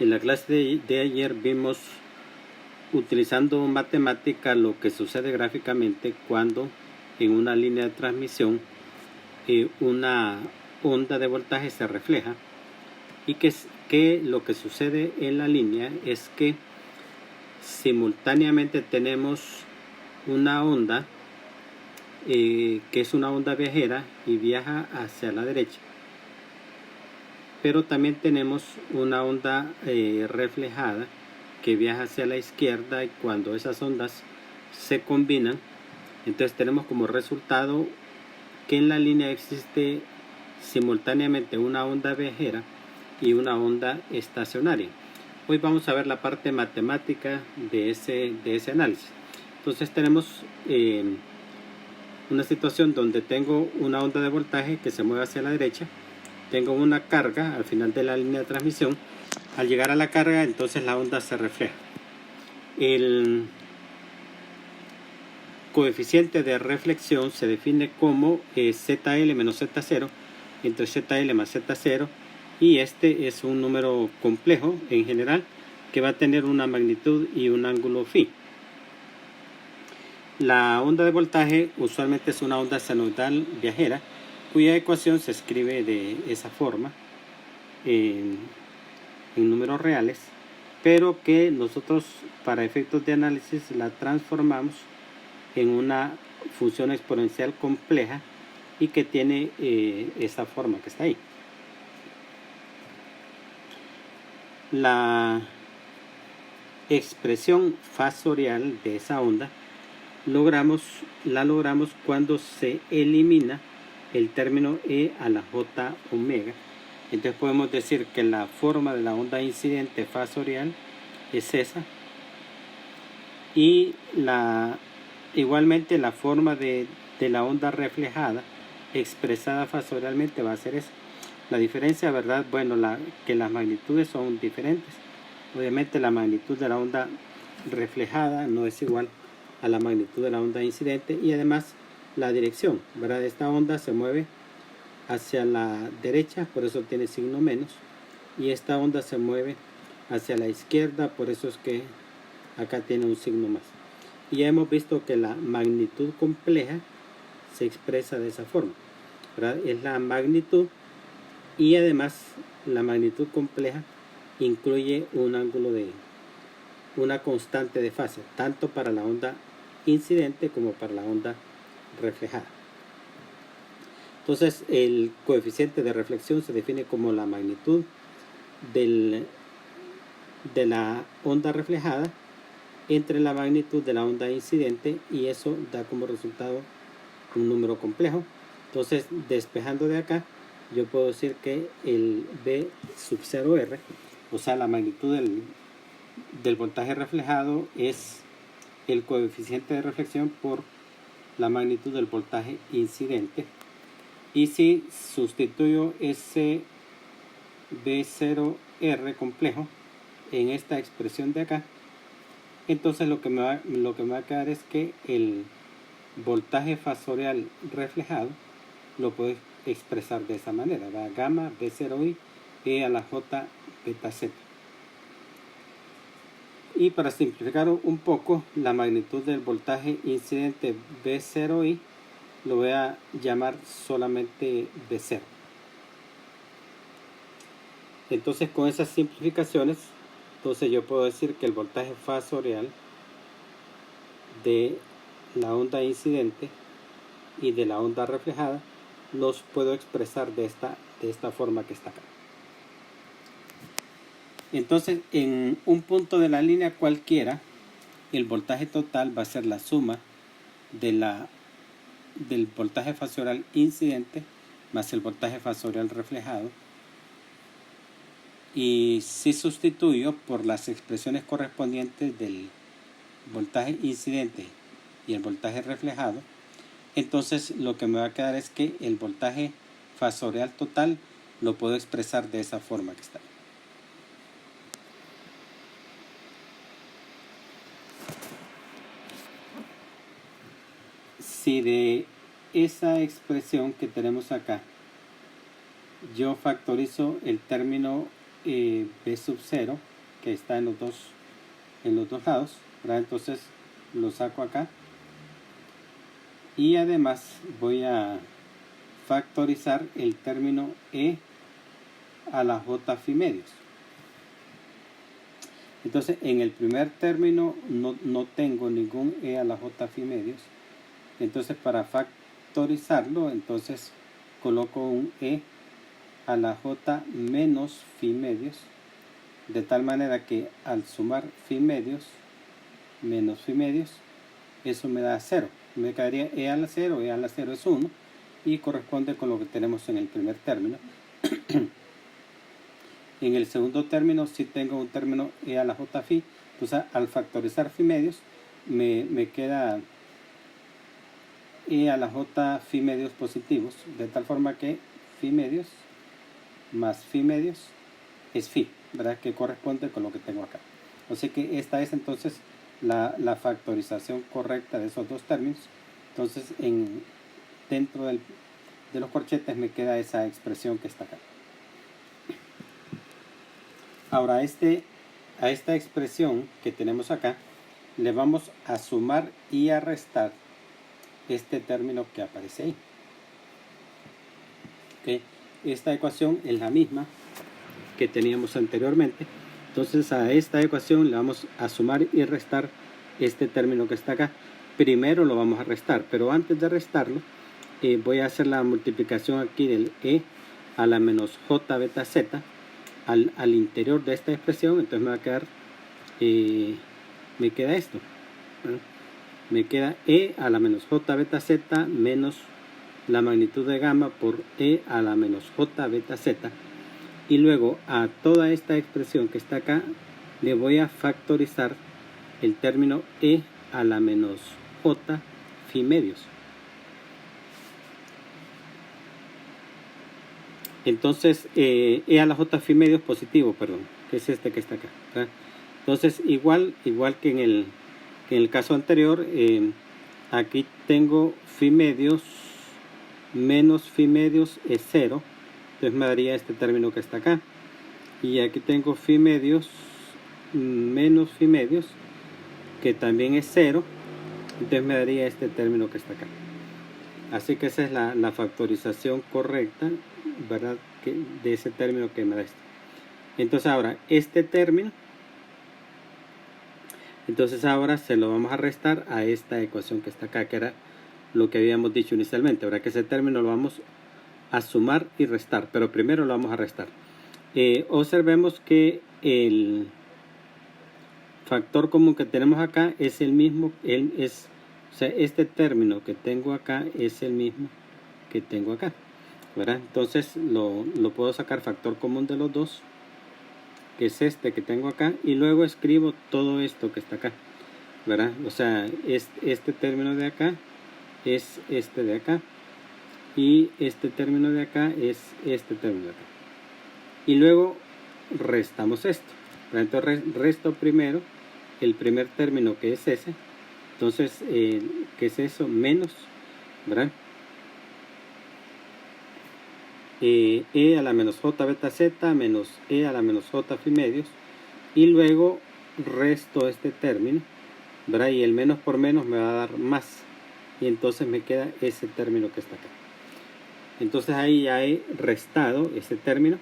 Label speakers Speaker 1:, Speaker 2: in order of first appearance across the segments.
Speaker 1: En la clase de ayer vimos, utilizando matemática, lo que sucede gráficamente cuando en una línea de transmisión una onda de voltaje se refleja, y que lo que sucede en la línea es que simultáneamente tenemos una onda que es una onda viajera y viaja hacia la derecha, pero también tenemos una onda reflejada que viaja hacia la izquierda, y cuando esas ondas se combinan, entonces tenemos como resultado que en la línea existe simultáneamente una onda viajera y una onda estacionaria. Hoy vamos a ver la parte matemática de ese análisis. Entonces tenemos una situación donde tengo una onda de voltaje que se mueve hacia la derecha, tengo una carga al final de la línea de transmisión. Al llegar a la carga, entonces la onda se refleja. El coeficiente de reflexión se define como ZL menos Z0 entre ZL más Z0, y este es un número complejo en general que va a tener una magnitud y un ángulo phi. La onda de voltaje usualmente es una onda sinusoidal viajera, cuya ecuación se escribe de esa forma en números reales, pero que nosotros para efectos de análisis la transformamos en una función exponencial compleja y que tiene esa forma que está ahí. La expresión fasorial de esa onda la logramos cuando se elimina el término e a la j omega. Entonces podemos decir que la forma de la onda incidente fasorial es esa, y igualmente la forma de la onda reflejada expresada fasorialmente va a ser esa. La diferencia, ¿verdad? Bueno, que las magnitudes son diferentes. Obviamente la magnitud de la onda reflejada no es igual a la magnitud de la onda incidente, y además la dirección, ¿verdad? Esta onda se mueve hacia la derecha, por eso tiene signo menos, y esta onda se mueve hacia la izquierda, por eso es que acá tiene un signo más. Y ya hemos visto que la magnitud compleja se expresa de esa forma, ¿verdad? Es la magnitud, y además la magnitud compleja incluye un ángulo de una constante de fase, tanto para la onda incidente como para la onda reflejada. Entonces el coeficiente de reflexión se define como la magnitud de la onda reflejada entre la magnitud de la onda incidente, y eso da como resultado un número complejo. Entonces, despejando de acá, yo puedo decir que el B sub 0R, o sea, la magnitud del voltaje reflejado, es el coeficiente de reflexión por la magnitud del voltaje incidente. Y si sustituyo ese B0R complejo en esta expresión de acá, entonces lo que me va a quedar es que el voltaje fasorial reflejado lo puedo expresar de esa manera, ¿va? Gamma B0I e a la J beta Z. Y para simplificar un poco, la magnitud del voltaje incidente B0I lo voy a llamar solamente B0. Entonces, con esas simplificaciones, entonces yo puedo decir que el voltaje fasorial de la onda incidente y de la onda reflejada los puedo expresar de esta forma que está acá. Entonces, en un punto de la línea cualquiera, el voltaje total va a ser la suma del voltaje fasorial incidente más el voltaje fasorial reflejado. Y si sustituyo por las expresiones correspondientes del voltaje incidente y el voltaje reflejado, entonces lo que me va a quedar es que el voltaje fasorial total lo puedo expresar de esa forma que está. Si de esa expresión que tenemos acá yo factorizo el término b sub 0 que está en los dos lados, ¿verdad? Entonces lo saco acá y además voy a factorizar el término e a la j phi medios. Entonces en el primer término no tengo ningún e a la j phi medios, entonces para factorizarlo entonces coloco un e a la j menos phi medios, de tal manera que al sumar phi medios menos phi medios, eso me da 0. Me quedaría e a la 0, e a la 0 es 1 y corresponde con lo que tenemos en el primer término. En el segundo término sí tengo un término e a la j phi, entonces al factorizar phi medios me queda e a la j phi medios positivos, de tal forma que phi medios más phi medios es phi, ¿verdad? Que corresponde con lo que tengo acá. O sea que esta es entonces la factorización correcta de esos dos términos. Entonces dentro de los corchetes me queda esa expresión que está acá. Ahora a esta expresión que tenemos acá le vamos a sumar y a restar este término que aparece ahí. ¿Okay? Esta ecuación es la misma que teníamos anteriormente. Entonces a esta ecuación le vamos a sumar y restar este término que está acá. Primero lo vamos a restar, pero antes de restarlo voy a hacer la multiplicación aquí del e a la menos j beta z al interior de esta expresión. Entonces me va a quedar me queda esto, ¿verdad? Me queda e a la menos j beta z menos la magnitud de gamma por e a la menos j beta z, y luego a toda esta expresión que está acá le voy a factorizar el término e a la menos j phi medios. Entonces e a la j phi medios positivo, perdón, que es este que está acá, ¿verdad? Entonces igual que en el caso anterior, aquí tengo phi medios menos phi medios es 0, entonces me daría este término que está acá. Y aquí tengo phi medios menos phi medios, que también es 0, entonces me daría este término que está acá. Así que esa es la factorización correcta, ¿verdad? De ese término que me da esto. Entonces ahora este término, entonces ahora se lo vamos a restar a esta ecuación que está acá, que era lo que habíamos dicho inicialmente. Ahora que ese término lo vamos a sumar y restar, pero primero lo vamos a restar. Observemos que el factor común que tenemos acá es el mismo, o sea, este término que tengo acá es el mismo que tengo acá, ¿verdad? Entonces lo puedo sacar factor común de los dos, que es este que tengo acá, y luego escribo todo esto que está acá, ¿verdad? O sea, este término de acá es este de acá, y este término de acá es este término de acá. Y luego restamos esto, ¿verdad? Entonces resto primero el primer término, que es ese. Entonces, ¿qué es eso? Menos, ¿verdad? E a la menos j beta z menos e a la menos j phi medios. Y luego resto este término, ¿verdad? Y el menos por menos me va a dar más. Y entonces me queda ese término que está acá. Entonces ahí ya he restado ese término.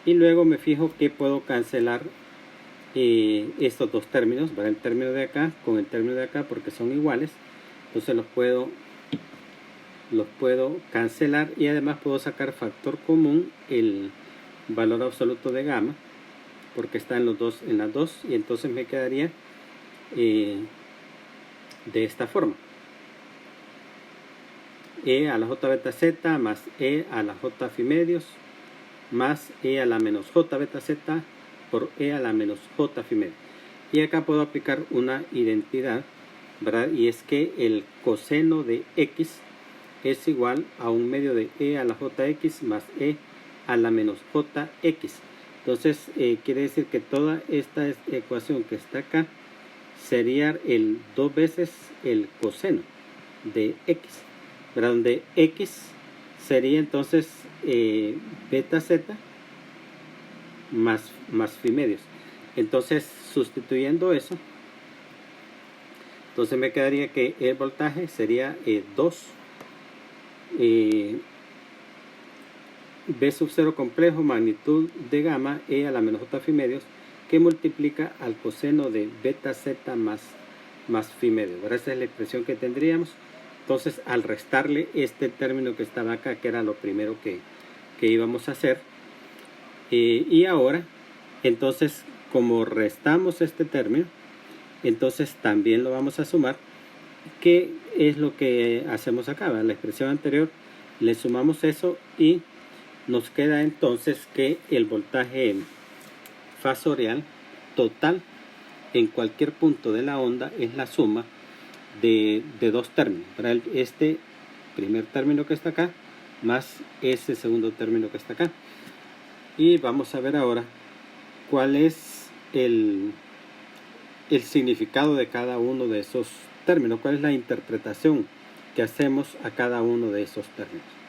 Speaker 1: Y luego me fijo que puedo cancelar estos dos términos, ¿verdad? El término de acá con el término de acá, porque son iguales. Entonces los puedo cancelar, y además puedo sacar factor común el valor absoluto de gamma, porque está en las dos, y entonces me quedaría de esta forma: e a la j beta z más e a la j phi medios más e a la menos j beta z por e a la menos j phi medios. Y acá puedo aplicar una identidad, ¿verdad? Y es que el coseno de x es igual a un medio de e a la jx más e a la menos jx. Entonces quiere decir que toda esta ecuación que está acá sería el 2 veces el coseno de x, ¿verdad? Donde x sería entonces beta z más phi medios. Entonces, sustituyendo eso, entonces me quedaría que el voltaje sería 2 B sub 0 complejo magnitud de gamma E a la menos j phi medios, que multiplica al coseno de beta z más phi medios. Esa es la expresión que tendríamos. Entonces, al restarle este término que estaba acá, que era lo primero que íbamos a hacer, y ahora, entonces, como restamos este término, entonces también lo vamos a sumar, que es lo que hacemos acá. A la expresión anterior le sumamos eso y nos queda entonces que el voltaje fasorial total en cualquier punto de la onda es la suma de dos términos. Para este primer término que está acá más ese segundo término que está acá. Y vamos a ver ahora cuál es el significado de cada uno de esos términos, cuál es la interpretación que hacemos a cada uno de esos términos.